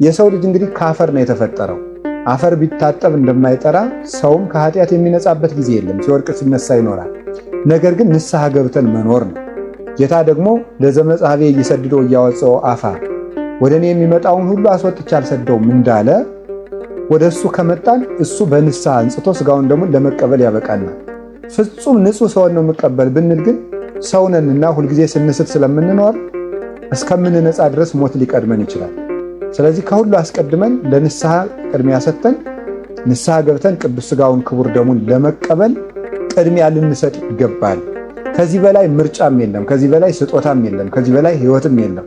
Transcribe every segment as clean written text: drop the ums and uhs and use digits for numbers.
የሰው ልጅ እንግዲህ ከአፈር ነው የተፈጠረው። አፈር ቢታጠብ እንደማይጠራ ሰውም ከኃጢአት የሚነጻበት ጊዜ የለም፣ ሲወድቅ ሲነሳ ይኖራል። ነገር ግን ንስሐ ገብተን መኖር ነው። ጌታ ደግሞ ለዘመጻቤ እየሰድደው እያወጣው አፋ ወደ እኔ የሚመጣውን ሁሉ አስወጥቼ አልሰደውም እንዳለ ወደ እሱ ከመጣን እሱ በንስሐ አንጽቶ ስጋውን ደግሞ ለመቀበል ያበቃናል። ፍጹም ንጹህ ሰውን ነው መቀበል ብንል ግን ሰውነንና ሁልጊዜ ስንስት ስለምንኖር እስከምንነጻ ድረስ ሞት ሊቀድመን ይችላል። ስለዚህ ከሁሉ አስቀድመን ለንስሐ ቅድሚያ ሰጥተን ንስሐ ገብተን ቅዱስ ስጋውን ክቡር ደሙን ለመቀበል ቅድሚያ ልንሰጥ ይገባል። ከዚህ በላይ ምርጫም የለም፣ ከዚህ በላይ ስጦታም የለም፣ ከዚህ በላይ ሕይወትም የለም።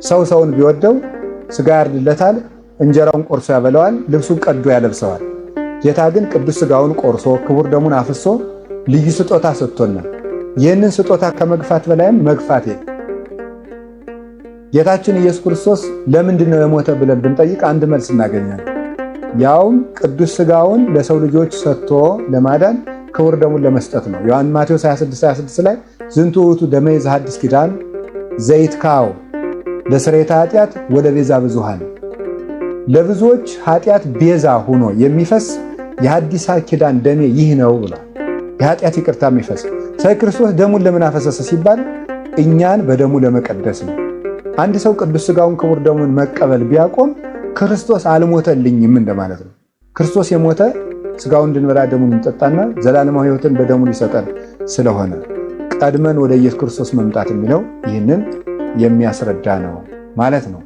ሰው ሰውን ቢወደው ስጋ ያርድለታል፣ እንጀራውን ቆርሶ ያበለዋል፣ ልብሱን ቀዶ ያለብሰዋል። ጌታ ግን ቅዱስ ስጋውን ቆርሶ ክቡር ደሙን አፍሶ ልዩ ስጦታ ሰጥቶናል። ይህንን ስጦታ ከመግፋት በላይም መግፋት የለም። ጌታችን ኢየሱስ ክርስቶስ ለምንድን ነው የሞተ ብለን ብንጠይቅ አንድ መልስ እናገኛለን። ያውም ቅዱስ ስጋውን ለሰው ልጆች ሰጥቶ ለማዳን ክቡር ደሙን ለመስጠት ነው። ዮሐንስ ማቴዎስ 26:26 ላይ ዝንቱ ውእቱ ደሜ ዘሐዲስ ኪዳን ዘይትካው ለስርየተ ኃጢአት ወደ ቤዛ ብዙኃን፣ ለብዙዎች ኃጢአት ቤዛ ሆኖ የሚፈስ የሐዲስ ኪዳን ደሜ ይህ ነው ብሏል። የኃጢአት ይቅርታ የሚፈስ ስለዚህ ክርስቶስ ደሙን ለምን አፈሰሰ ሲባል እኛን በደሙ ለመቀደስ ነው። አንድ ሰው ቅዱስ ስጋውን ክቡር ደሙን መቀበል ቢያቆም ክርስቶስ አልሞተልኝም እንደማለት ነው። ክርስቶስ የሞተ ስጋውን እንድንበላ ደሙን እንጠጣና ዘላለማዊ ሕይወትን በደሙ ሊሰጠን ስለሆነ ቀድመን ወደ ኢየሱስ ክርስቶስ መምጣት የሚለው ይህንን የሚያስረዳ ነው ማለት ነው።